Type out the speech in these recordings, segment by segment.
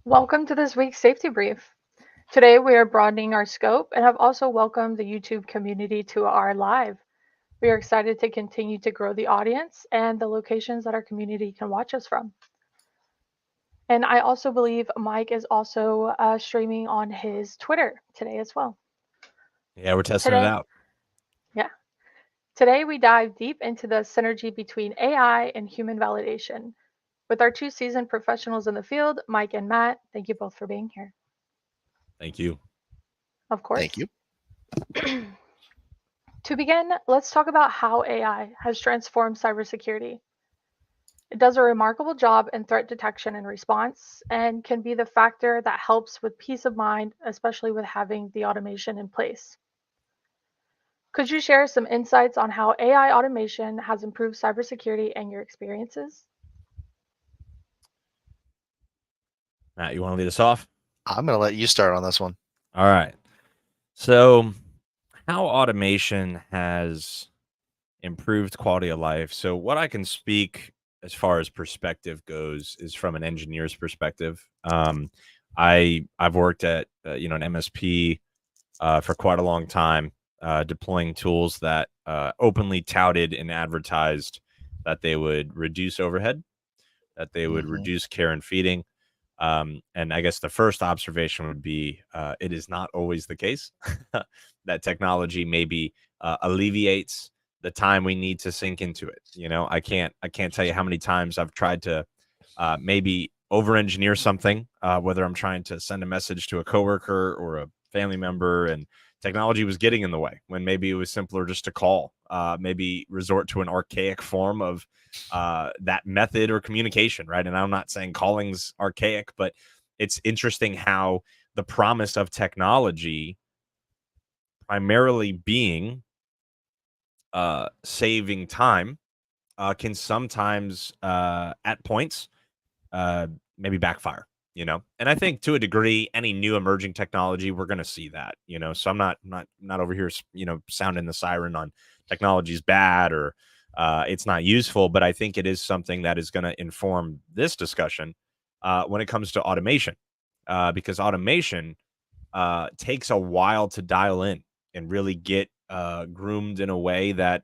Welcome to this week's safety brief. Today we are broadening our scope and have also welcomed the YouTube community to our live. We are excited to continue to grow the audience and the locations that our community can watch us from. And I also believe Mike is also streaming on his Twitter today as well. Yeah, we're testing it Today, out. yeah. Today we dive deep into the synergy between AI and human validation. With our two seasoned professionals in the field, Mike and Matt, thank you both for being here. Thank you. Of Thank course. you. To begin, let's talk about how AI has transformed cybersecurity. It does a remarkable job in threat detection and response and can be the factor that helps with peace of mind, especially with having the automation in place. Could you share some insights on how AI automation has improved cybersecurity and your experiences? Matt, you want to lead us off? I'm going to let you start on this one. All right. So, how automation has improved quality of life. So, what I can speak as far as perspective goes is from an engineer's perspective. I've worked at an MSP for quite a long time, deploying tools that openly touted and advertised that they would reduce overhead, that they would hmm reduce care and feeding. And I guess the first observation would be it is not always the case that technology maybe alleviates the time we need to sink into it. I can't tell you how many times I've tried to maybe over engineer something, whether I'm trying to send a message to a coworker or a family member, and technology was getting in the way when maybe it was simpler just to call, maybe resort to an archaic form of that method or communication, right? And I'm not saying calling's archaic, but it's interesting how the promise of technology primarily being saving time can sometimes at points uh, maybe backfire, and I think to a degree any new emerging technology we're going to see that, so I'm not over here sounding the siren on technology is bad or it's not useful, but I think it is something that is going to inform this discussion when it comes to automation, because automation takes a while to dial in and really get groomed in a way that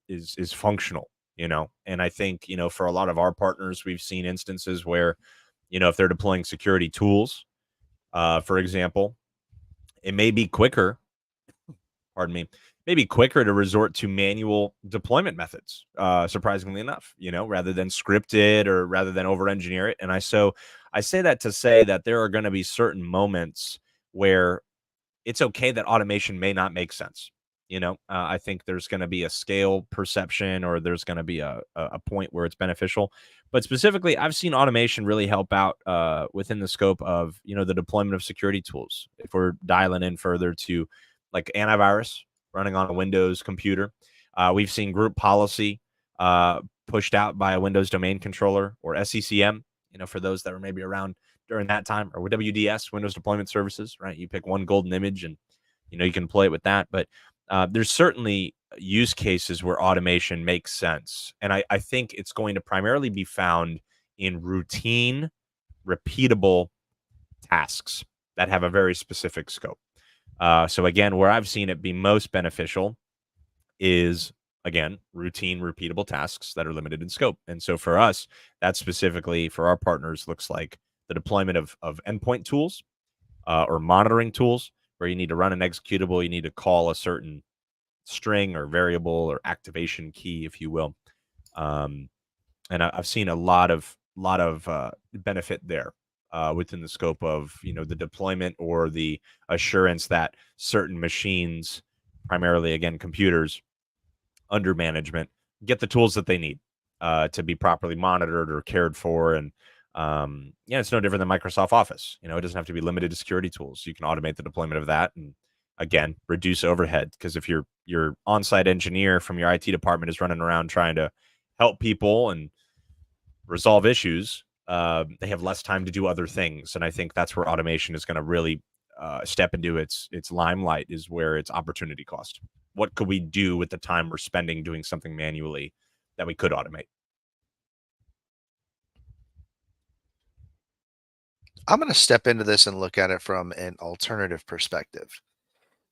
is functional, and I think, for a lot of our partners, we've seen instances where, if they're deploying security tools, for example, it may be quicker, pardon me, maybe quicker to resort to manual deployment methods, surprisingly enough, rather than scripted or rather than over engineer it. And I say that to say that there are going to be certain moments where it's okay that automation may not make sense. I think there's going to be a scale perception, or there's going to be a point where it's beneficial. But specifically, I've seen automation really help out within the scope of, the deployment of security tools. If we're dialing in further to like antivirus running on a Windows computer, we've seen group policy pushed out by a Windows domain controller, or SCCM, for those that were maybe around during that time, or WDS, Windows Deployment Services, right? You pick one golden image and, you can play it with that. But there's certainly use cases where automation makes sense. And I think it's going to primarily be found in routine, repeatable tasks that have a very specific scope. So again, where I've seen it be most beneficial is, again, routine, repeatable tasks that are limited in scope. And so for us, that specifically for our partners looks like the deployment of endpoint tools or monitoring tools, where you need to run an executable, you need to call a certain string or variable or activation key, if you will. Um, and I've seen a lot of benefit there within the scope of, the deployment or the assurance that certain machines, primarily again computers under management, get the tools that they need to be properly monitored or cared for. And it's no different than Microsoft Office. It doesn't have to be limited to security tools. You can automate the deployment of that and, again, reduce overhead. Because if your on-site engineer from your IT department is running around trying to help people and resolve issues, they have less time to do other things. And I think that's where automation is going to really step into its limelight, is where its opportunity cost. What could we do with the time we're spending doing something manually that we could automate? I'm going to step into this and look at it from an alternative perspective.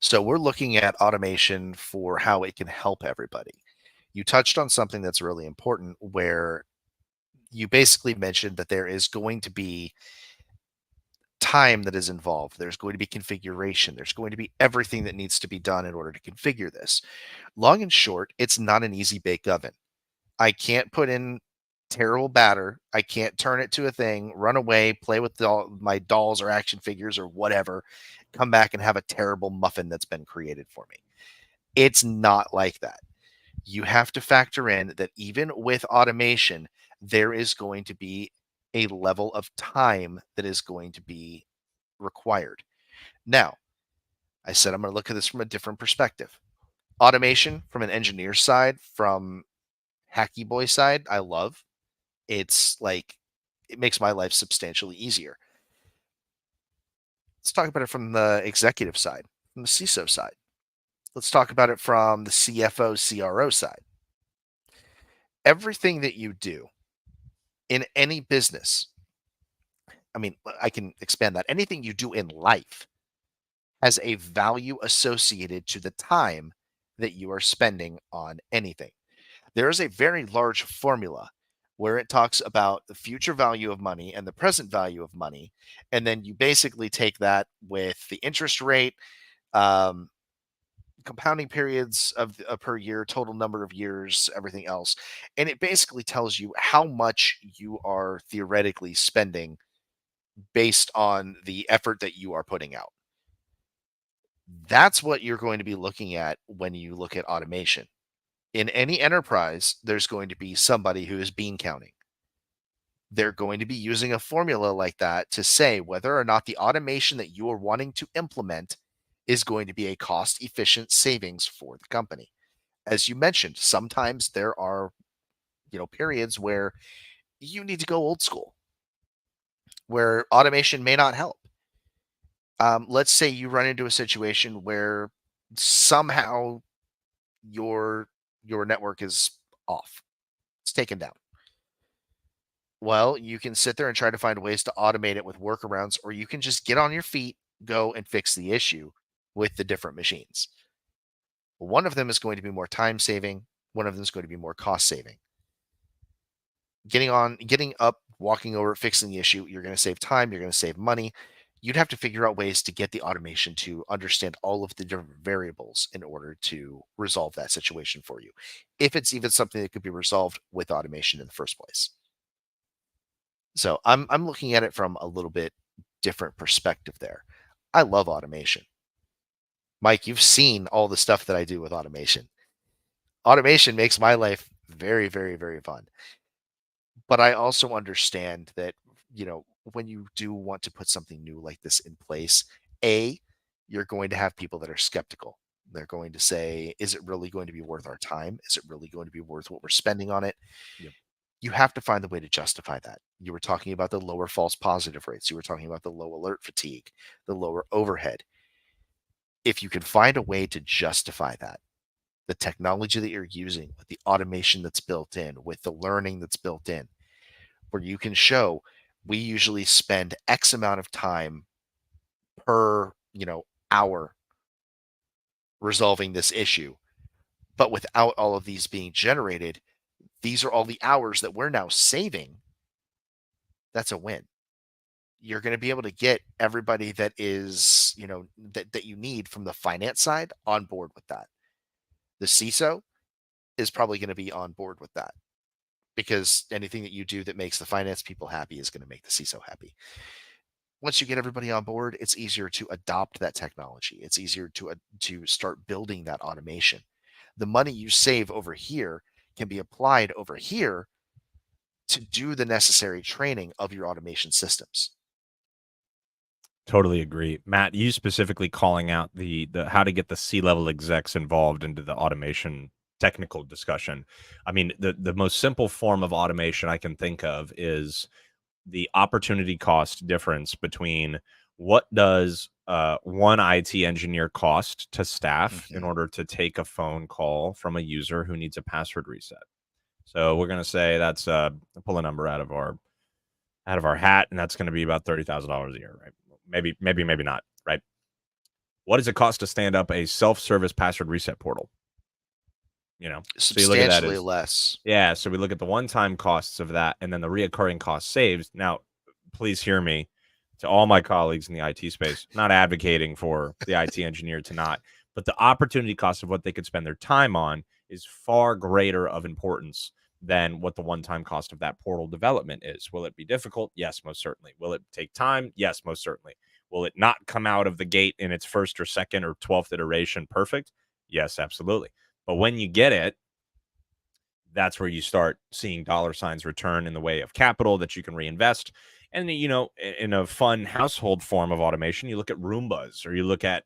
So we're looking at automation for how it can help everybody. You touched on something that's really important where you basically mentioned that there is going to be time that is involved. There's going to be configuration. There's going to be everything that needs to be done in order to configure this. Long and short, it's not an easy bake oven. I can't put in terrible batter. I can't turn it to a thing, run away, play with my dolls or action figures or whatever, come back and have a terrible muffin that's been created for me. It's not like that. You have to factor in that even with automation, there is going to be a level of time that is going to be required. Now, I said I'm going to look at this from a different perspective. Automation from an engineer side, from hacky boy side, I love. It's like it makes my life substantially easier. Let's talk about it from the executive side, from the CISO side. Let's talk about it from the CFO, CRO side. Everything that you do in any business, I mean, I can expand that. Anything you do in life has a value associated to the time that you are spending on anything. There is a very large formula where it talks about the future value of money and the present value of money. And then you basically take that with the interest rate, um, compounding periods of per year, total number of years, everything else. And it basically tells you how much you are theoretically spending based on the effort that you are putting out. That's what you're going to be looking at when you look at automation. In any enterprise, there's going to be somebody who is bean counting. They're going to be using a formula like that to say whether or not the automation that you are wanting to implement is going to be a cost efficient savings for the company. As you mentioned, sometimes there are, periods where you need to go old school, where automation may not help. Let's say you run into a situation where somehow your network is off. It's taken down. Well, you can sit there and try to find ways to automate it with workarounds, or you can just get on your feet, go and fix the issue with the different machines. One of them is going to be more time saving, one of them is going to be more cost saving. Getting up, walking over, fixing the issue, you're going to save time, you're going to save money. You'd have to figure out ways to get the automation to understand all of the different variables in order to resolve that situation for you, if it's even something that could be resolved with automation in the first place. So I'm looking at it from a little bit different perspective there. I love automation. Mike, you've seen all the stuff that I do with automation. Automation makes my life very, very, very fun. But I also understand that, when you do want to put something new like this in place, you're going to have people that are skeptical. They're going to say, is it really going to be worth our time? Is it really going to be worth what we're spending on it? Yep. You have to find the way to justify that. You were talking about the lower false positive rates. You were talking about the low alert fatigue, the lower overhead. If you can find a way to justify that, the technology that you're using, with the automation that's built in, with the learning that's built in, where you can show we usually spend X amount of time per, hour resolving this issue, but without all of these being generated, these are all the hours that we're now saving. That's a win. You're going to be able to get everybody that is, that you need from the finance side on board with that. The CISO is probably going to be on board with that, because anything that you do that makes the finance people happy is going to make the CISO happy. Once you get everybody on board, it's easier to adopt that technology. It's easier to start building that automation. The money you save over here can be applied over here to do the necessary training of your automation systems. Totally agree. Matt, you specifically calling out the how to get the C-level execs involved into the automation technical discussion. I mean, the most simple form of automation I can think of is the opportunity cost difference between what does one IT engineer cost to staff in order to take a phone call from a user who needs a password reset. So we're going to say that's pull a number out of our out of our hat, and that's going to be about $30,000 a year, right? Maybe not, right? What does it cost to stand up a self-service password reset portal? So you look at that Substantially as less. yeah. So we look at the one-time costs of that, and then the reoccurring cost saves. Now, please hear me, to all my colleagues in the IT space. I'm not advocating for the IT engineer to not, but the opportunity cost of what they could spend their time on is far greater of importance than what the one-time cost of that portal development is. Will it be difficult? Yes, most certainly. Will it take time? Yes, most certainly. Will it not come out of the gate in its first or second or 12th iteration perfect? Yes, absolutely. But when you get it, that's where you start seeing dollar signs return in the way of capital that you can reinvest. And, in a fun household form of automation, you look at Roombas, or you look at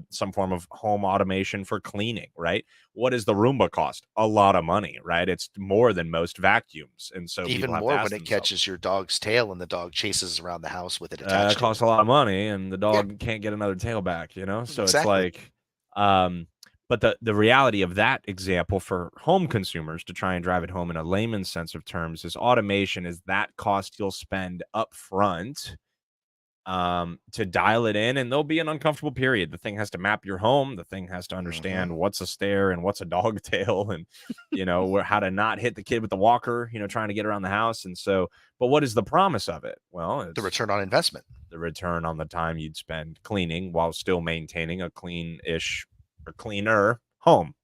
some form of home automation for cleaning, right? What does the Roomba cost? A lot of money, right? It's more than most vacuums. And so Even people have to more ask when it themselves, catches your dog's tail and the dog chases around the house with it that attached to costs it. a lot of money, and the Yeah, dog can't get another tail back, So it's exactly. like, um, but the reality of that example for home consumers, to try and drive it home in a layman's sense of terms, is automation is that cost you'll spend up front to dial it in, and there'll be an uncomfortable period. The thing has to map your home. The thing has to Hmm. understand what's a stair and what's a dog tail, and how to not hit the kid with the walker, trying to get around the house. And so, but what is the promise of it? Well, The it's return on investment. the return on the time you'd spend cleaning while still maintaining a clean-ish or cleaner home,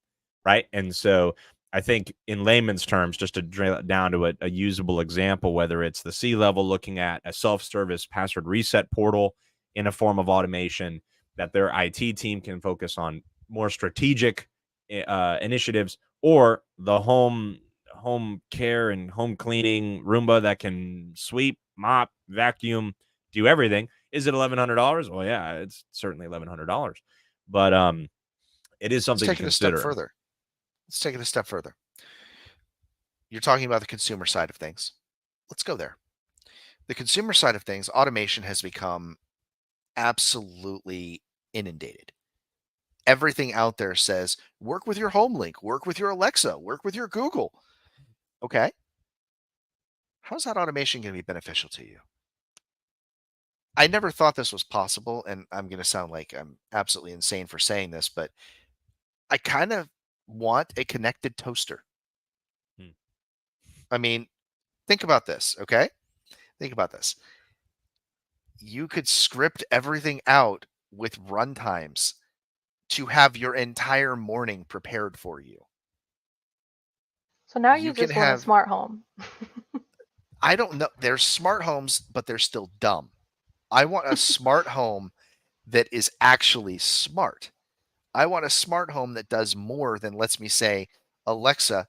right? And so I think in layman's terms, just to drill it down to a usable example, whether it's the C-level looking at a self-service password reset portal in a form of automation that their IT team can focus on more strategic initiatives, or the home care and home cleaning Roomba that can sweep, mop, vacuum, do everything. Is it $1,100? Well, yeah, it's certainly $1,100, but it is Let's something to take it a step consider. further. Let's take it a step further. You're talking about the consumer side of things. Let's go there. The consumer side of things, automation has become absolutely inundated. Everything out there says work with your home link, work with your Alexa, work with your Google. Okay. How's that automation going to be beneficial to you? I never thought this was possible, and I'm going to sound like I'm absolutely insane for saying this, but I kind of want a connected toaster. Hmm. I mean, think about this, okay? Think about this. You could script everything out with runtimes to have your entire morning prepared for you. So now You you can just want a have, smart home. I don't know, they're smart homes, but they're still dumb. I want a smart home that is actually smart. I want a smart home that does more than lets me say, Alexa,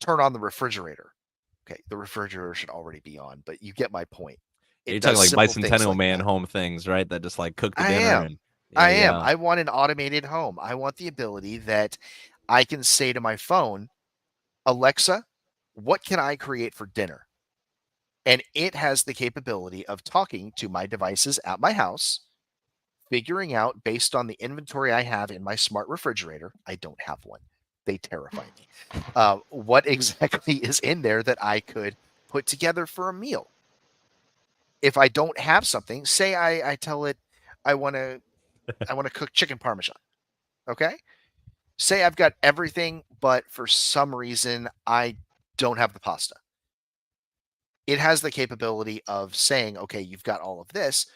turn on the refrigerator. Okay, the refrigerator should already be on, but you get my point. You're It talking does like simple things Bicentennial like Man that. home things, right? That just like cook the I dinner am. and I yeah, am. yeah. I want an automated home. I want the ability that I can say to my phone, Alexa, what can I create for dinner? And it has the capability of talking to my devices at my house, figuring out based on the inventory I have in my smart refrigerator. I don't have one. They terrify me. What exactly is in there that I could put together for a meal? If I don't have something, say I tell it I want to cook chicken parmesan. Okay. Say I've got everything, but for some reason I don't have the pasta. It has the capability of saying, okay, you've got all of this,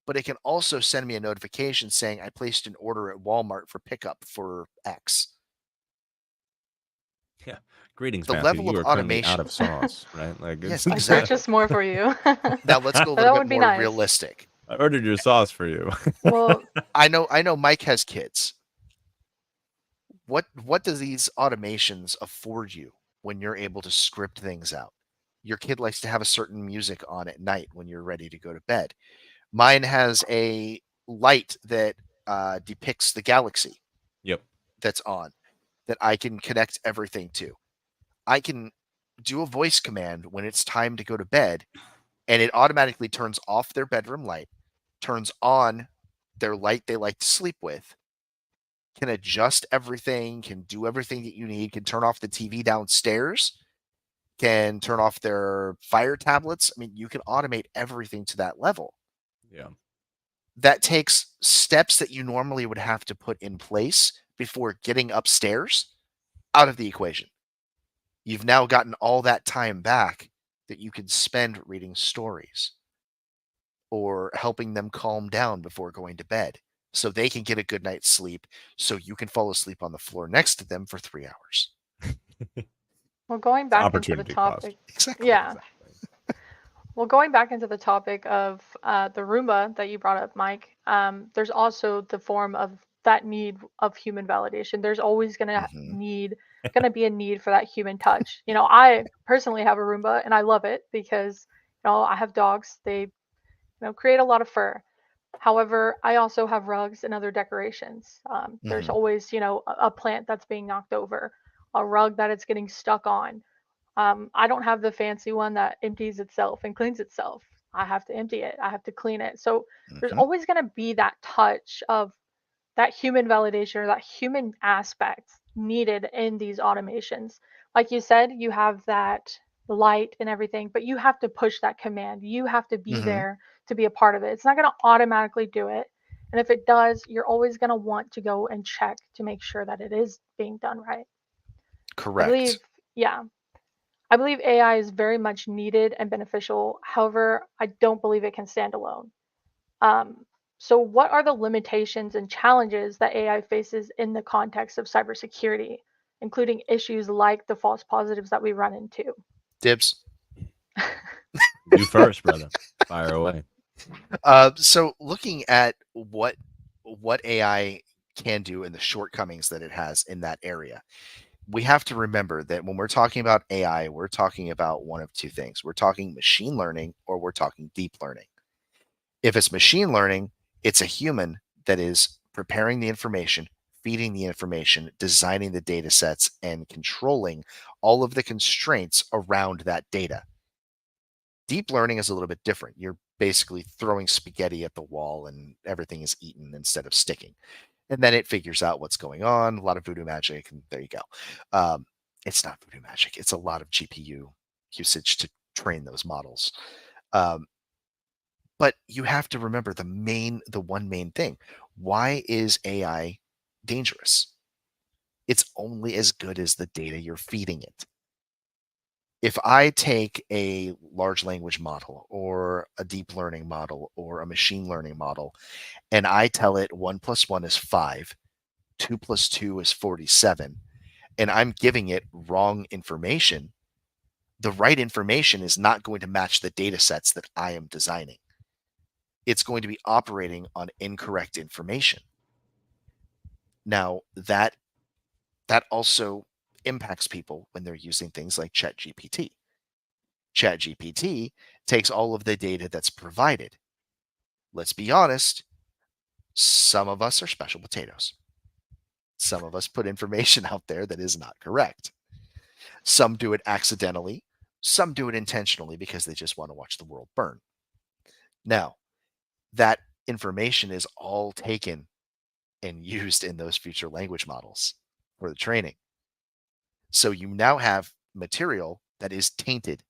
but it can also send me a notification saying I placed an order at Walmart for pickup for X. Yeah. Greetings, The Matthew. level You of are currently out automation. of sauce, right? Like it's Yes, I exactly. purchased more for you. Now let's go a That little bit would be more nice. realistic. I ordered your sauce for you. Well, I know Mike has kids. What does these automations afford you when you're able to script things out? Your kid likes to have a certain music on at night when you're ready to go to bed. Mine has a light that depicts the galaxy Yep. that's on that I can connect everything to. I can do a voice command when it's time to go to bed, and it automatically turns off their bedroom light, turns on their light they like to sleep with, can adjust everything, can do everything that you need, can turn off the TV downstairs, can turn off their fire tablets. I mean, you can automate everything to that level. Yeah. That takes steps that you normally would have to put in place before getting upstairs out of the equation. You've now gotten all that time back that you can spend reading stories or helping them calm down before going to bed so they can get a good night's sleep so you can fall asleep on the floor next to them for 3 hours. Well, going It's back into the opportunity cost. topic, Exactly. yeah. Well, going back into the topic of the Roomba that you brought up, Mike, there's also the form of that need of human validation. There's always Mhm. gonna be a need for that human touch. You know, I personally have a Roomba and I love it because, you know, I have dogs. They, you know, create a lot of fur. However, I also have rugs and other decorations. There's Mhm. always, you know, a plant that's being knocked over, a rug that it's getting stuck on. I don't have the fancy one that empties itself and cleans itself. I have to empty it. I have to clean it. So there's Mhm. always going to be that touch of that human validation or that human aspect needed in these automations. Like you said, you have that light and everything, but you have to push that command. You have to be Mhm. there to be a part of it. It's not going to automatically do it. And if it does, you're always going to want to go and check to make sure that it is being done right. I believe, Correct. yeah, I believe AI is very much needed and beneficial. However, I don't believe it can stand alone. Um, so, what are the limitations and challenges that AI faces in the context of cybersecurity, including issues like the false positives that we run into? Dibs. You first, brother. Fire away. So looking at what AI can do and the shortcomings that it has in that area, we have to remember that when we're talking about AI, we're talking about one of two things. We're talking machine learning or we're talking deep learning. If it's machine learning, it's a human that is preparing the information, feeding the information, designing the data sets, and controlling all of the constraints around that data. Deep learning is a little bit different. You're basically throwing spaghetti at the wall and everything is eaten instead of sticking. And then it figures out what's going on, a lot of voodoo magic, and there you go. Um, it's not voodoo magic, it's a lot of GPU usage to train those models. Um, but you have to remember the one main thing. Why is AI dangerous? It's only as good as the data you're feeding it. If I take a large language model or a deep learning model or a machine learning model and I tell it 1 + 1 is 5, 2 + 2 is 47, and I'm giving it wrong information, the right information is not going to match the data sets that I am designing. It's going to be operating on incorrect information. Now, that also impacts people when they're using things like ChatGPT. ChatGPT takes all of the data that's provided. Let's be honest, some of us are special potatoes. Some of us put information out there that is not correct. Some do it accidentally, some do it intentionally because they just want to watch the world burn. Now, that information is all taken and used in those future language models for the training. So you now have material that is tainted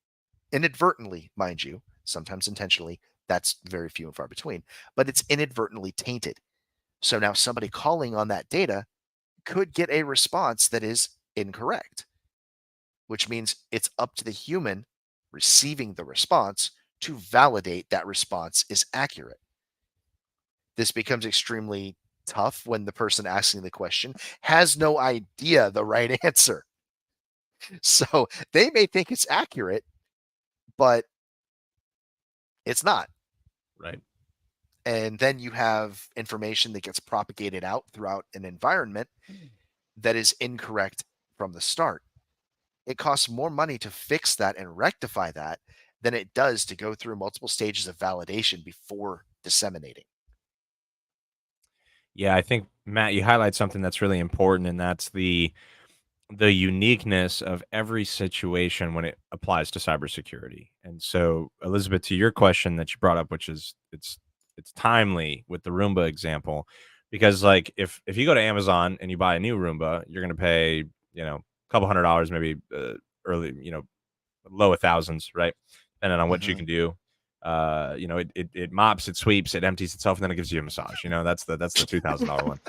inadvertently, mind you, sometimes intentionally. That's very few and far between, but it's inadvertently tainted. So now somebody calling on that data could get a response that is incorrect, which means it's up to the human receiving the response to validate that response is accurate. This becomes extremely tough when the person asking the question has no idea the right answer. So they may think it's accurate, but it's not. Right. And then you have information that gets propagated out throughout an environment that is incorrect from the start. It costs more money to fix that and rectify that than it does to go through multiple stages of validation before disseminating. Yeah, I think Matt, you highlight something that's really important, and that's the uniqueness of every situation when it applies to cybersecurity. And so, Elizabeth, to your question that you brought up, which is it's timely with the Roomba example, because like if you go to Amazon and you buy a new Roomba, you're going to pay a couple $100 maybe early low thousands, right? Depending on what you Mhm. can do. It mops, it sweeps, it empties itself, and then it gives you a massage. That's the $2,000 one.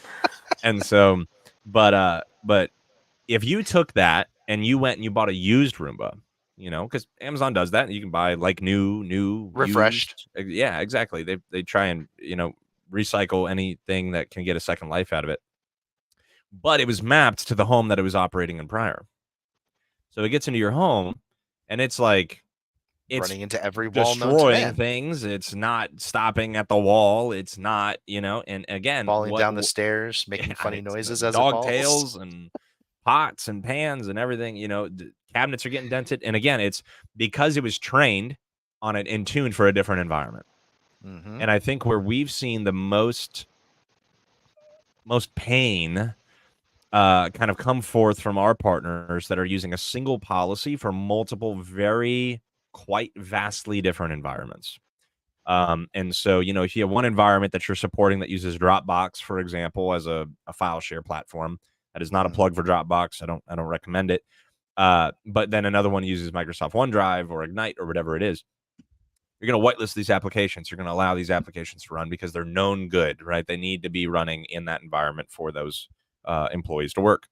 And so, but if you took that and you went and you bought a used Roomba, because Amazon does that, you can buy like new, Refreshed. used. Yeah, exactly. They try and recycle anything that can get a second life out of it. But it was mapped to the home that it was operating in prior. So it gets into your home, and it's like it's Running into every wall known to destroying man. things. It's not stopping at the wall. It's not, and again, Falling down the stairs, making funny it's noises as it dog falls. tails and pots and pans and everything. Cabinets are getting dented, and again, it's because it was trained on it and tuned for a different environment. Mhm. And I think where we've seen the most pain kind of come forth from our partners that are using a single policy for multiple very quite vastly different environments. And so, if you have one environment that you're supporting that uses Dropbox, for example, as a file share platform, that is not a Mhm. plug for Dropbox. I don't recommend it. But then another one uses Microsoft OneDrive or Ignite or whatever it is. You're going to whitelist these applications. You're going to allow these applications to run because they're known good, right? They need to be running in that environment for those employees to work.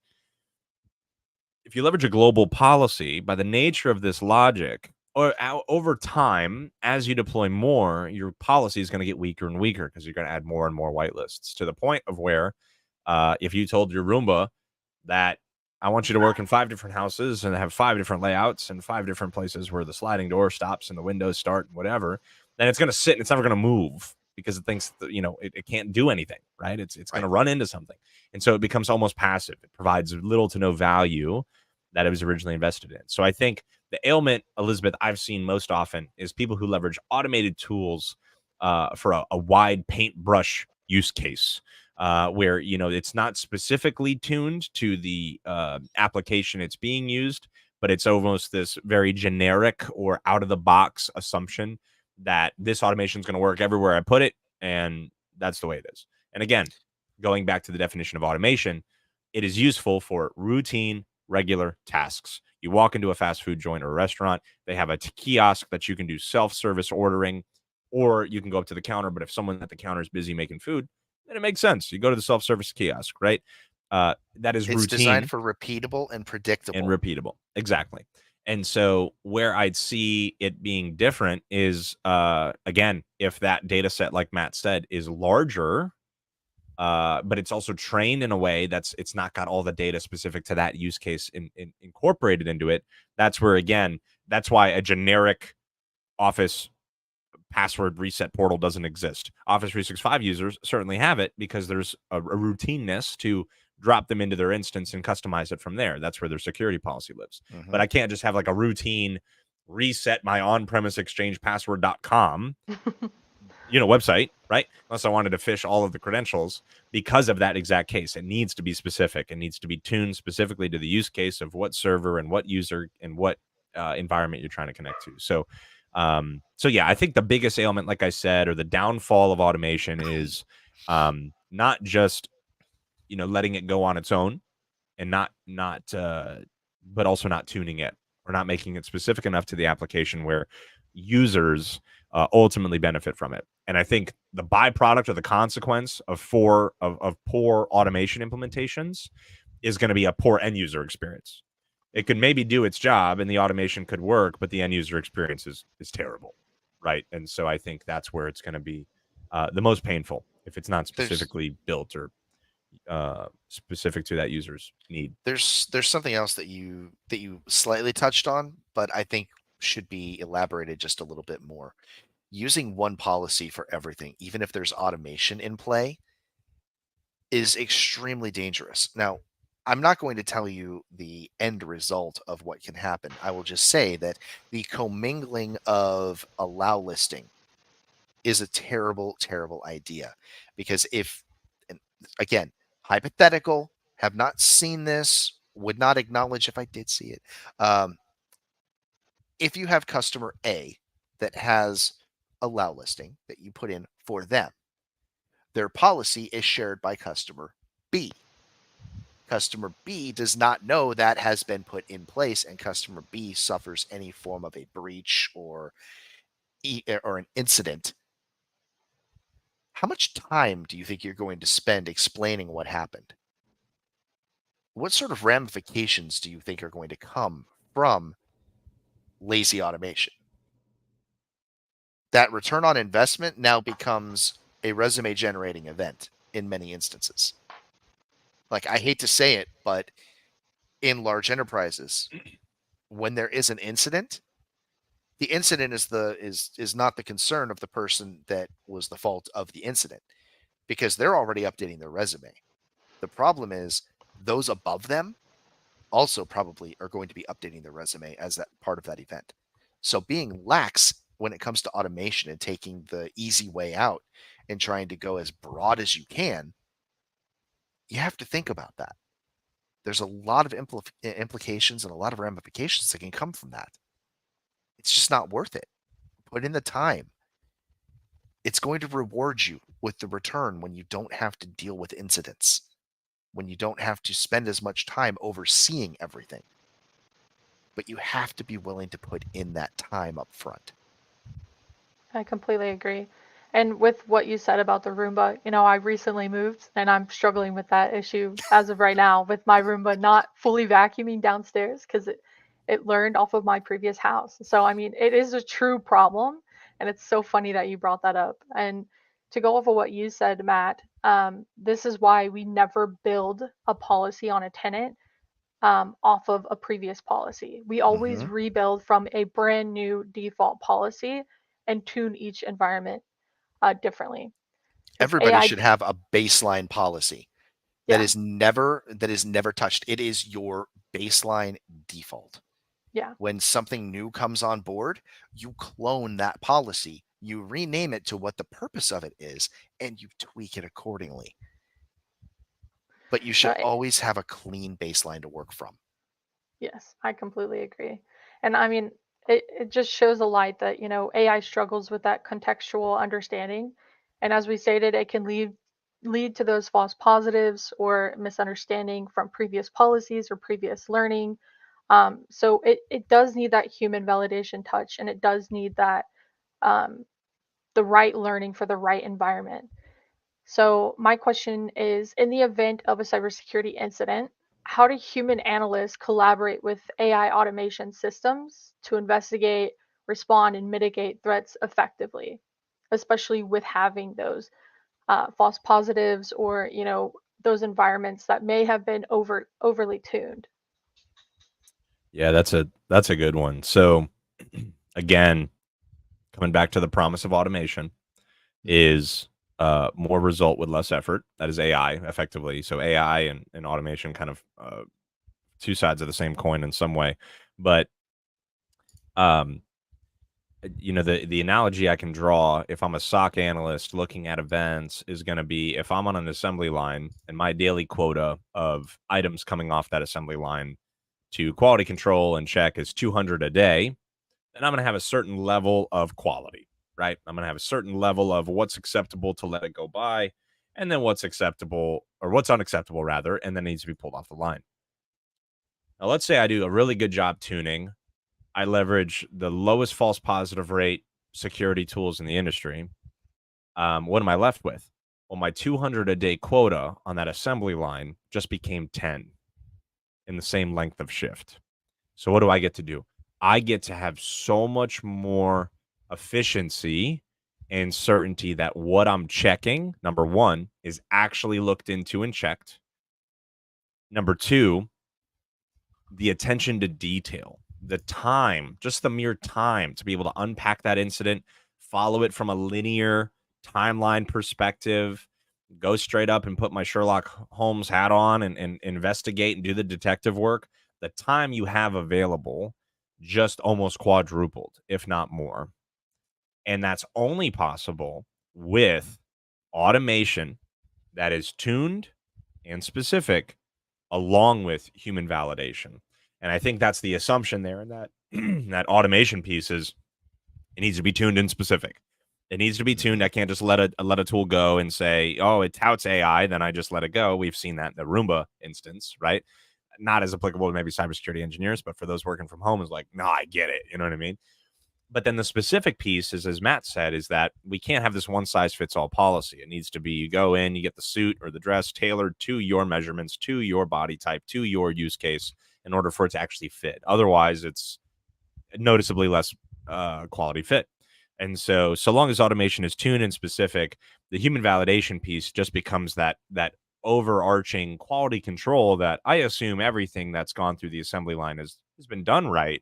If you leverage a global policy, by the nature of this logic, or over time, as you deploy more, your policy is going to get weaker and weaker because you're going to add more and more whitelists to the point of where, if you told your Roomba that I want you to work in 5 different houses and have 5 different layouts and 5 different places where the sliding door stops and the windows start and whatever, then it's going to sit and it's never going to move because it thinks that, it can't do anything, right? It's going Right. to run into something. And so it becomes almost passive. It provides little to no value that it was originally invested in. So I think the ailment, Elizabeth, I've seen most often is people who leverage automated tools for a wide paintbrush use case where it's not specifically tuned to the application it's being used, but it's almost this very generic or out of the box assumption that this automation is going to work everywhere I put it, and that's the way it is. And again, going back to the definition of automation, it is useful for routine, regular tasks. You walk into a fast food joint or a restaurant, they have a kiosk that you can do self-service ordering, or you can go up to the counter. But if someone at the counter is busy making food, then it makes sense. You go to the self-service kiosk, right? That is It's designed routine for repeatable and and predictable. repeatable. Exactly. And so where I'd see it being different is again, if that data set, like Matt said, is larger, but it's also trained in a way it's not got all the data specific to that use case incorporated into it. That's where, again, that's why a generic Office password reset portal doesn't exist. Office 365 users certainly have it because there's a routineness to drop them into their instance and customize it from there. That's where their security policy lives. But Mhm. I can't just have like a routine reset my on-premise exchange password.com website, right? Unless I wanted to fish all of the credentials because of that exact case. It needs to be specific. It needs to be tuned specifically to the use case of what server and what user and what environment you're trying to connect to. So yeah, I think the biggest ailment, like I said, or the downfall of automation is not just letting it go on its own and but also not tuning it or not making it specific enough to the application where users ultimately benefit from it. And I think the byproduct or the consequence of poor automation implementations is going to be a poor end user experience. It could maybe do its job and the automation could work, but the end user experience is terrible, right? And so I think that's where it's going to be the most painful if it's not There's specifically built or specific to that user's need. there's something else that you slightly touched on, but I think should be elaborated just a little bit more. Using one policy for everything, even if there's automation in play, is extremely dangerous. Now, I'm not going to tell you the end result of what can happen. I will just say that the commingling of allow listing is a terrible, terrible idea. Because and again, hypothetical, have not seen this, would not acknowledge if I did see it. Um, if you have customer A that has allow listing that you put in for them, their policy is shared by customer B. Customer B does not know that has been put in place, and customer B suffers any form of a breach or an incident. How much time do you think you're going to spend explaining what happened? What sort of ramifications do you think are going to come from lazy automation? That return on investment now becomes a resume generating event in many instances. Like, I hate to say it, but in large enterprises, when there is an incident, the incident is not the concern of the person that was the fault of the incident, because they're already updating their resume. The problem is those above them also probably are going to be updating their resume as that part of that event. So being lax when it comes to automation and taking the easy way out and trying to go as broad as you can, you have to think about that. There's a lot of implications and a lot of ramifications that can come from that. It's just not worth it. Put in the time. It's going to reward you with the return when you don't have to deal with incidents, when you don't have to spend as much time overseeing everything. But you have to be willing to put in that time up front. I completely agree. And with what you said about the Roomba, I recently moved and I'm struggling with that issue as of right now with my Roomba not fully vacuuming downstairs because it learned off of my previous house. So, I mean, it is a true problem. And it's so funny that you brought that up. And to go off of what you said, Matt, this is why we never build a policy on a tenant off of a previous policy. We always Mm-hmm. rebuild from a brand new default policy and tune each environment differently. Because Everybody AI, should have a baseline policy that yeah, is never touched. It is your baseline default. yeah. When something new comes on board, you clone that policy, you rename it to what the purpose of it is, and you tweak it accordingly. But you should No, always have a clean baseline to work from. yes, I completely agree. And I mean, it just shows a light that, AI struggles with that contextual understanding. And as we stated, it can lead to those false positives or misunderstanding from previous policies or previous learning. So it does need that human validation touch, and it does need that um, the right learning for the right environment. So my question is, in the event of a cybersecurity incident, how do human analysts collaborate with AI automation systems to investigate, respond, and mitigate threats effectively, especially with having those false positives or, those environments that may have been overly tuned? Yeah, that's a good one. So again, coming back to the promise of automation is more result with less effort. That is AI effectively. So AI and automation kind of two sides of the same coin in some way. But um, the analogy I can draw if I'm a SOC analyst looking at events is going to be if I'm on an assembly line and my daily quota of items coming off that assembly line to quality control and check is 200 a day, then I'm going to have a certain level of quality, right? I'm going to have a certain level of what's acceptable to let it go by, and then what's acceptable or what's unacceptable rather, and then needs to be pulled off the line. Now, let's say I do a really good job tuning. I leverage the lowest false positive rate security tools in the industry. What am I left with? Well, my 200 a day quota on that assembly line just became 10 in the same length of shift. So what do I get to do? I get to have so much more efficiency and certainty that what I'm checking, number one, is actually looked into and checked. Number two, the attention to detail, the time, just the mere time to be able to unpack that incident, follow it from a linear timeline perspective, go straight up and put my Sherlock Holmes hat on and investigate and do the detective work. The time you have available just almost quadrupled, if not more. And that's only possible with automation that is tuned and specific along with human validation. And I think that's the assumption there in that that automation piece is it needs to be tuned in specific. It needs to be tuned. I can't just let a tool go and say, oh, it touts AI, then I just let it go. We've seen that in the Roomba instance, right? Not as applicable to maybe cybersecurity engineers, but for those working from home is like, no, I get it. You know what I mean? But then the specific piece is, as Matt said, is that we can't have this one size fits all policy. It needs to be you go in, you get the suit or the dress tailored to your measurements, to your body type, to your use case in order for it to actually fit. Otherwise, it's noticeably less quality fit. And so long as automation is tuned and specific, the human validation piece just becomes that overarching quality control that I assume everything that's gone through the assembly line has been done right.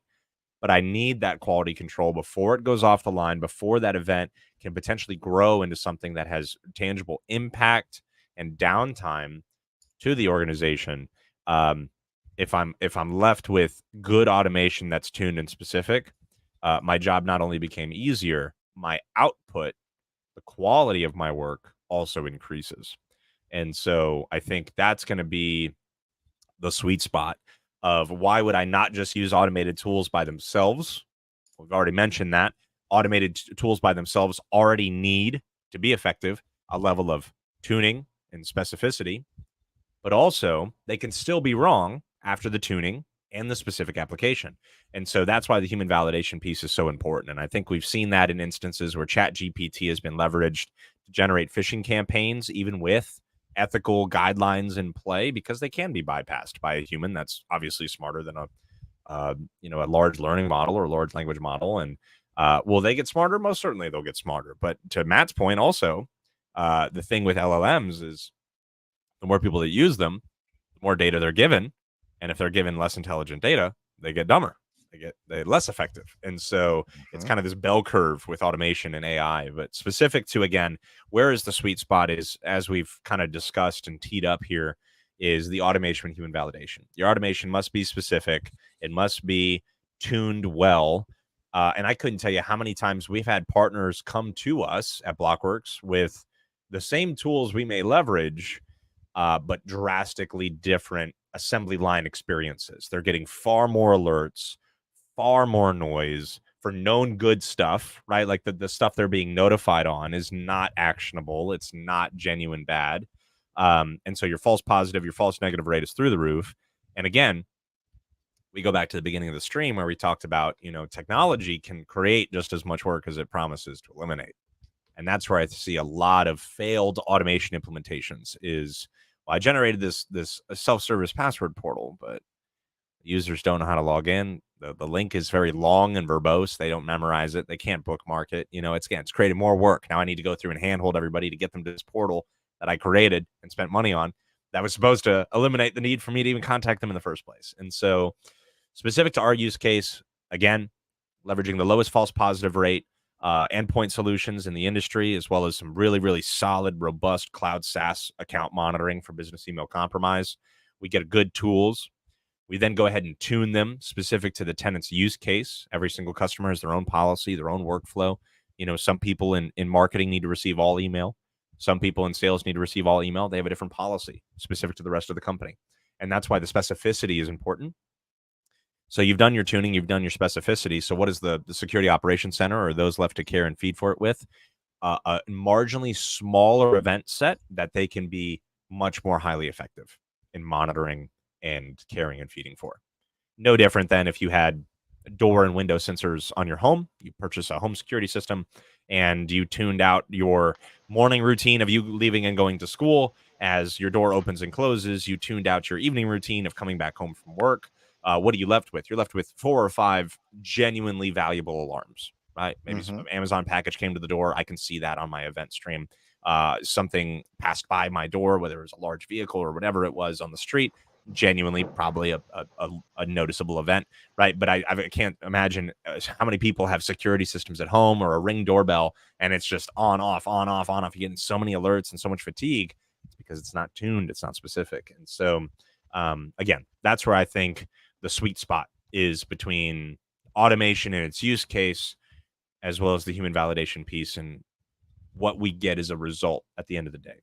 But I need that quality control before it goes off the line, before that event can potentially grow into something that has tangible impact and downtime to the organization. Um, if I'm left with good automation that's tuned and specific, my job not only became easier, my output, the quality of my work also increases. And so I think that's going to be the sweet spot of why would I not just use automated tools by themselves? We've already mentioned that automated tools by themselves already need to be effective a level of tuning and specificity, but also they can still be wrong after the tuning and the specific application. And so that's why the human validation piece is so important. And I think we've seen that in instances where ChatGPT has been leveraged to generate phishing campaigns, even with ethical guidelines in play, because they can be bypassed by a human that's obviously smarter than a large learning model or a large language model. And will they get smarter? Most certainly they'll get smarter. But to Matt's point, also, the thing with LLMs is the more people that use them, the more data they're given. And if they're given less intelligent data, they get dumber. They're less effective. And so it's kind of this bell curve with automation and AI. But specific to, again, where is the sweet spot is, as we've kind of discussed and teed up here, is the automation and human validation. Your automation must be specific. It must be tuned well. And I couldn't tell you how many times we've had partners come to us at Blockworks with the same tools we may leverage, but drastically different assembly line experiences. They're getting far more alerts, far more noise for known good stuff, right? Like the stuff they're being notified on is not actionable. It's not genuine bad. And so your false positive, your false negative rate is through the roof. And again, we go back to the beginning of the stream where we talked about, technology can create just as much work as it promises to eliminate. And that's where I see a lot of failed automation implementations is, well, I generated this self-service password portal, but users don't know how to log in. The link is very long and verbose. They don't memorize it. They can't bookmark it. It's created more work. Now I need to go through and handhold everybody to get them to this portal that I created and spent money on that was supposed to eliminate the need for me to even contact them in the first place. And so specific to our use case, again, leveraging the lowest false positive rate, endpoint solutions in the industry, as well as some really, really solid, robust cloud SaaS account monitoring for business email compromise. We get good tools. We then go ahead and tune them specific to the tenant's use case. Every single customer has their own policy, their own workflow. Some people in marketing need to receive all email. Some people in sales need to receive all email. They have a different policy specific to the rest of the company. And that's why the specificity is important. So you've done your tuning, you've done your specificity. So what is the security operations center or those left to care and feed for it with? A marginally smaller event set that they can be much more highly effective in monitoring and caring and feeding for. No different than if you had door and window sensors on your home. You purchase a home security system and you tuned out your morning routine of you leaving and going to school. As your door opens and closes, you tuned out your evening routine of coming back home from work. What are you left with? You're left with 4 or 5 genuinely valuable alarms, right? Maybe some Amazon package came to the door. I can see that on my event stream. Something passed by my door, whether it was a large vehicle or whatever it was on the street, genuinely probably a noticeable event, right? But I can't imagine how many people have security systems at home or a Ring doorbell, and it's just on, off, on, off, on, off. You're getting so many alerts and so much fatigue. It's because it's not tuned, it's not specific. And so, again, that's where I think the sweet spot is between automation and its use case, as well as the human validation piece and what we get as a result at the end of the day.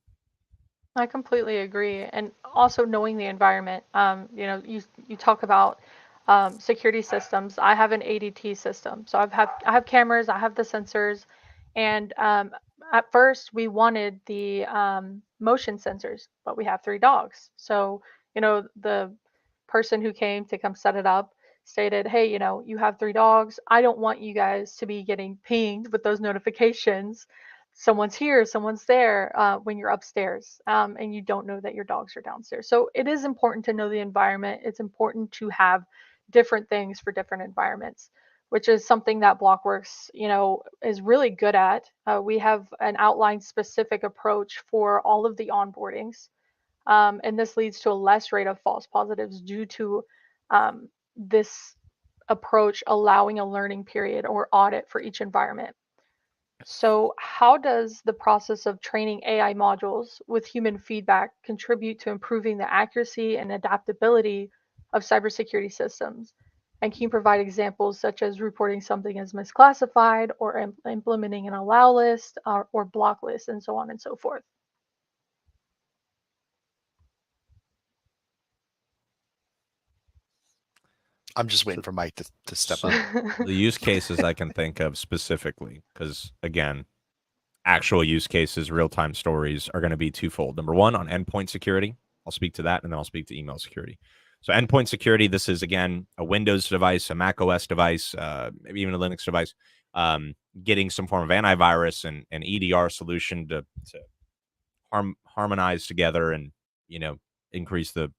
I completely agree. And also knowing the environment, you talk about security systems. I have an ADT system. So I have cameras, I have the sensors, And at first, we wanted the motion sensors, but we have 3 dogs. So, the person who came to come set it up stated, hey, you have 3 dogs. I don't want you guys to be getting pinged with those notifications. Someone's here, someone's there when you're upstairs and you don't know that your dogs are downstairs. So it is important to know the environment. It's important to have different things for different environments, which is something that Blockworks, is really good at. We have an outline specific approach for all of the onboardings. And this leads to a less rate of false positives due to this approach allowing a learning period or audit for each environment. So, how does the process of training AI modules with human feedback contribute to improving the accuracy and adaptability of cybersecurity systems? And can you provide examples such as reporting something as misclassified or implementing an allow list or block list and so on and so forth? I'm just waiting for Mike to step up. The use cases I can think of specifically, because again, actual use cases, real-time stories are going to be twofold. Number one, on endpoint security. I'll speak to that, and then I'll speak to email security. So endpoint security, this is, again, a Windows device, a Mac OS device, maybe even a Linux device, getting some form of antivirus and EDR solution to harmonize together and, increase the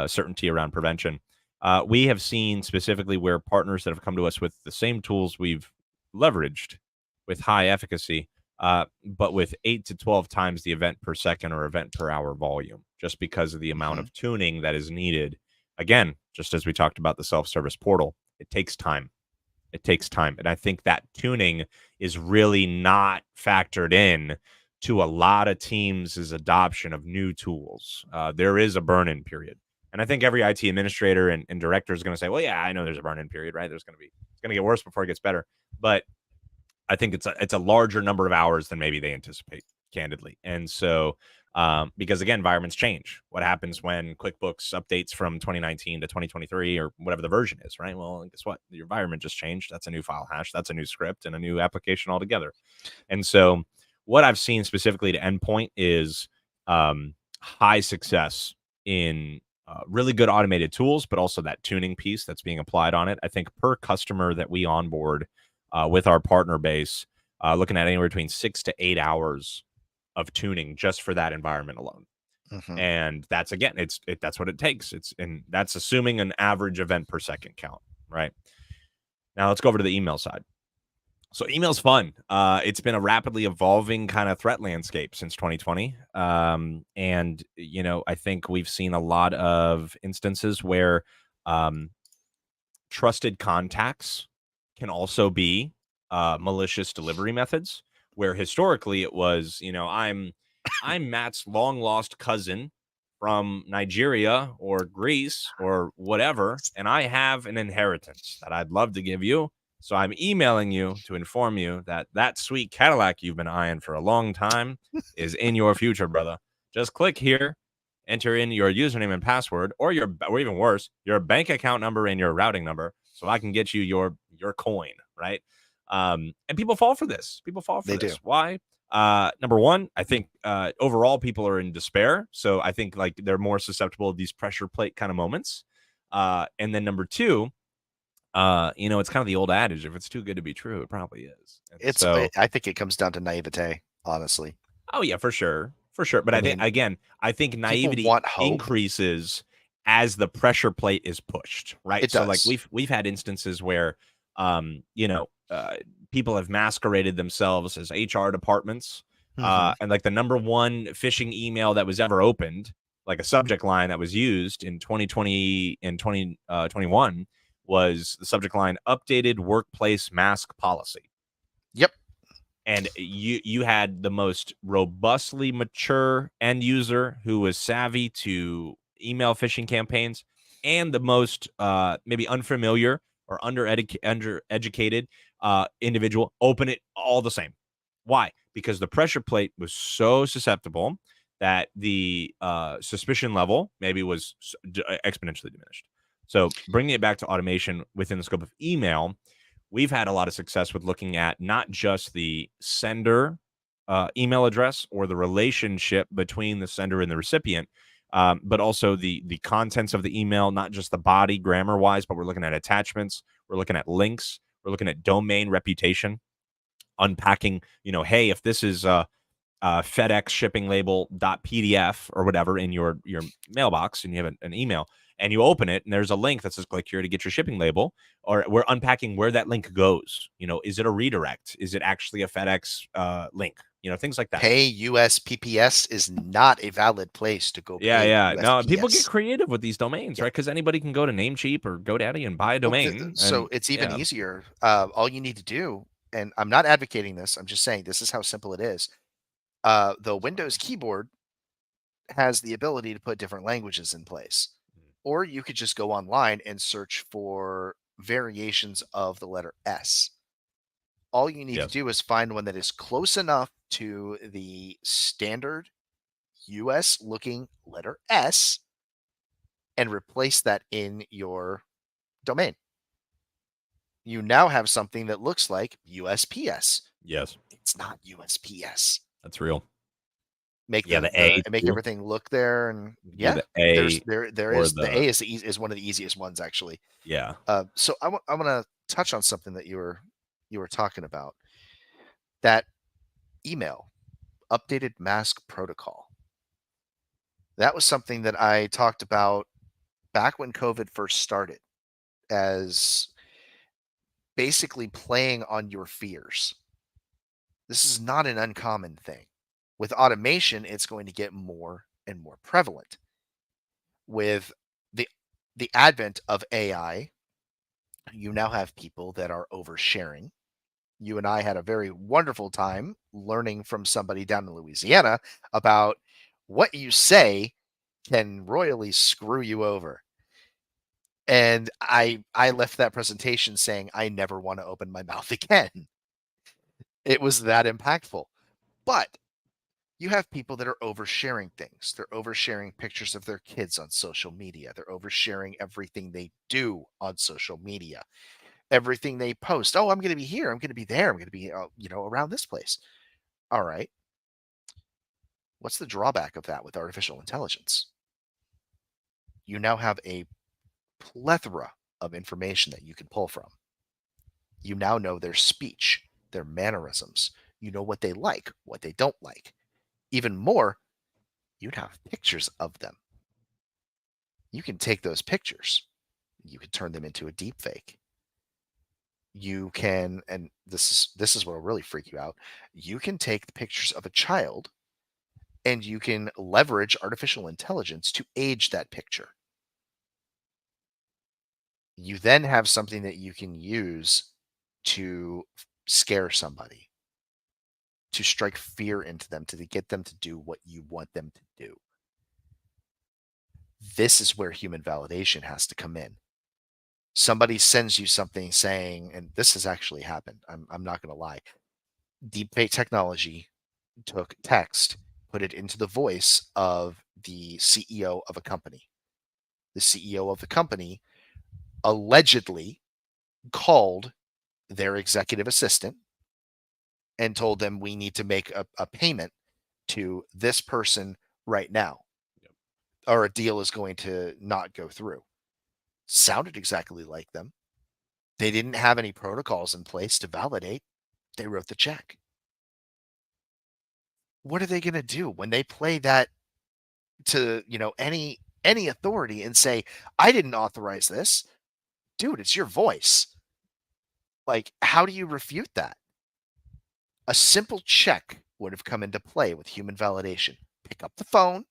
certainty around prevention. We have seen specifically where partners that have come to us with the same tools we've leveraged with high efficacy, but with 8 to 12 times the event per second or event per hour volume, just because of the amount of tuning that is needed. Again, just as we talked about the self-service portal, it takes time. It takes time. And I think that tuning is really not factored in to a lot of teams' adoption of new tools. There is a burn-in period. And I think every IT administrator and director is going to say, well, yeah, I know there's a burn-in period, right? It's going to get worse before it gets better. But I think it's a larger number of hours than maybe they anticipate, candidly. And so, because again, environments change. What happens when QuickBooks updates from 2019 to 2023 or whatever the version is, right? Well, guess what? The environment just changed. That's a new file hash. That's a new script and a new application altogether. And so what I've seen specifically to endpoint is high success in really good automated tools, but also that tuning piece that's being applied on it. I think per customer that we onboard with our partner base, looking at anywhere between 6 to 8 hours of tuning just for that environment alone. And that's, again, that's what it takes. And that's assuming an average event per second count, right? Now let's go over to the email side. So email's fun. It's been a rapidly evolving kind of threat landscape since 2020. And, I think we've seen a lot of instances where trusted contacts can also be malicious delivery methods, where historically it was, I'm Matt's long lost cousin from Nigeria or Greece or whatever, and I have an inheritance that I'd love to give you. So I'm emailing you to inform you that sweet Cadillac you've been eyeing for a long time is in your future, brother. Just click here, enter in your username and password, or even worse, your bank account number and your routing number, so I can get you your coin, right? And people fall for this. They do. Why? Number one, I think overall people are in despair. So I think like they're more susceptible to these pressure plate kind of moments. And then number two, it's kind of the old adage: if it's too good to be true, it probably is. I think it comes down to naivete, honestly. Oh yeah, for sure. But I think naivety increases as the pressure plate is pushed, right? It does. So like we've had instances where, people have masqueraded themselves as HR departments, and like the number one phishing email that was ever opened, like a subject line that was used in 2020 and 2021 was the subject line: updated workplace mask policy. Yep. And you had the most robustly mature end user who was savvy to email phishing campaigns, and the most maybe unfamiliar or undereducated individual open it all the same. Why? Because the pressure plate was so susceptible that the suspicion level maybe was exponentially diminished. So bringing it back to automation within the scope of email, we've had a lot of success with looking at not just the sender email address or the relationship between the sender and the recipient, but also the contents of the email, not just the body grammar wise, but we're looking at attachments, we're looking at links, we're looking at domain reputation, unpacking, hey, if this is FedEx shipping label .pdf or whatever in your mailbox, and you have an email, and you open it, and there's a link that says click here to get your shipping label, or we're unpacking where that link goes. Is it a redirect? Is it actually a FedEx link? Things like that. Pay USPPS is not a valid place to go pay Yeah. No, people get USPS. creative with these domains, Yeah. right? Because anybody can go to Namecheap or GoDaddy and buy a Well, domain. so And it's even yeah, easier. All you need to do, and I'm not advocating this, I'm just saying this is how simple it is. The Windows keyboard has the ability to put different languages in place. Or you could just go online and search for variations of the letter S. All you need to yes, do is find one that is close enough to the standard US looking letter S and replace that in your domain. You now have something that looks like USPS. yes, It's not USPS. that's real. Make Yeah, the the A make too. everything look there, and Do yeah, the A there or is the the A is one of the easiest ones actually. yeah, So I'm gonna touch on something that you were talking about, that email updated mask protocol. That was something that I talked about back when COVID first started, as basically playing on your fears. This is not an uncommon thing. With automation, it's going to get more and more prevalent. With the advent of AI, you now have people that are oversharing. You and I had a very wonderful time learning from somebody down in Louisiana about what you say can royally screw you over. And I left that presentation saying I never want to open my mouth again. It was that impactful. But you have people that are oversharing things. They're oversharing pictures of their kids on social media. They're oversharing everything they do on social media. Everything they post. Oh, I'm going to be here. I'm going to be there. I'm going to be around this place. All right. What's the drawback of that with artificial intelligence? You now have a plethora of information that you can pull from. You now know their speech, their mannerisms. You know what they like, what they don't like. Even more, you'd have pictures of them. You can take those pictures, you can turn them into a deep fake. You can, and this is what will really freak you out. You can take the pictures of a child and you can leverage artificial intelligence to age that picture. You then have something that you can use to scare somebody, to strike fear into them, to get them to do what you want them to do. This is where human validation has to come in. Somebody sends you something saying, and this has actually happened, I'm not going to lie. Deepfake technology took text, put it into the voice of the CEO of a company. The CEO of the company allegedly called their executive assistant and told them, we need to make a payment to this person right now, Yep. or a deal is going to not go through. Sounded exactly like them. They didn't have any protocols in place to validate. They wrote the check. What are they going to do when they play that to, any authority and say, I didn't authorize this? Dude, it's your voice. Like, how do you refute that? A simple check would have come into play with human validation. Pick up the phone,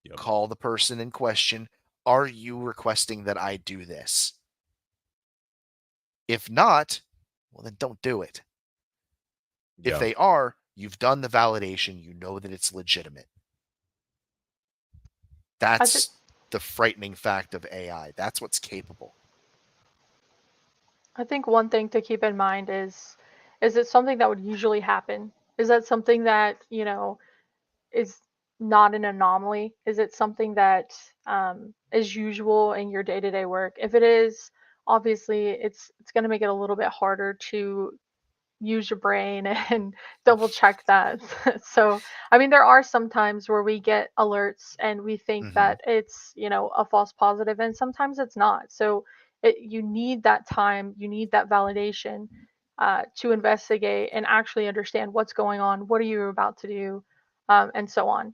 Yep. call the person in question. Are you requesting that I do this? If not, well, then don't do it. If Yeah. they are, you've done the validation. You know that it's legitimate. I think That's the frightening fact of AI. That's what's capable. I think one thing to keep in mind is it something that would usually happen? Is that something that, is not an anomaly? Is it something that is usual in your day-to-day work? If it is, obviously it's going to make it a little bit harder to use your brain and double check that. So, I mean, there are some times where we get alerts and we think Hmm. that it's, a false positive, and sometimes it's not. So, you need that time, you need that validation to investigate and actually understand what's going on, what are you about to do, and so on.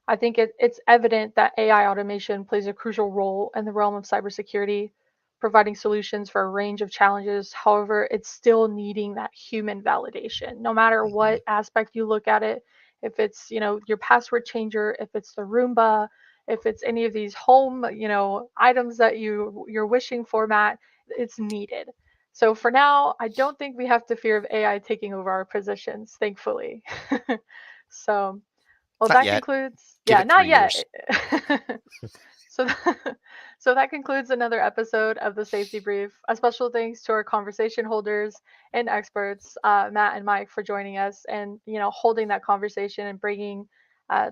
I think it's evident that AI automation plays a crucial role in the realm of cybersecurity, providing solutions for a range of challenges. However, it's still needing that human validation, no matter Hmm. what aspect you look at it. If it's, your password changer, if it's the Roomba, if it's any of these home, items that you're wishing for, Matt, it's needed. So for now, I don't think we have to fear of AI taking over our positions, thankfully. So, well, Not that yet. concludes, Give yeah, it not 3 years. yet. So, so that concludes another episode of the Safety Brief. A special thanks to our conversation holders and experts, Matt and Mike, for joining us and holding that conversation and bringing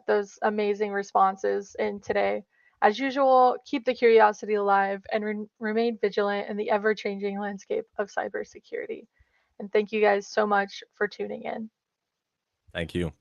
those amazing responses in today. As usual, keep the curiosity alive and remain vigilant in the ever-changing landscape of cybersecurity. And thank you guys so much for tuning in. Thank you.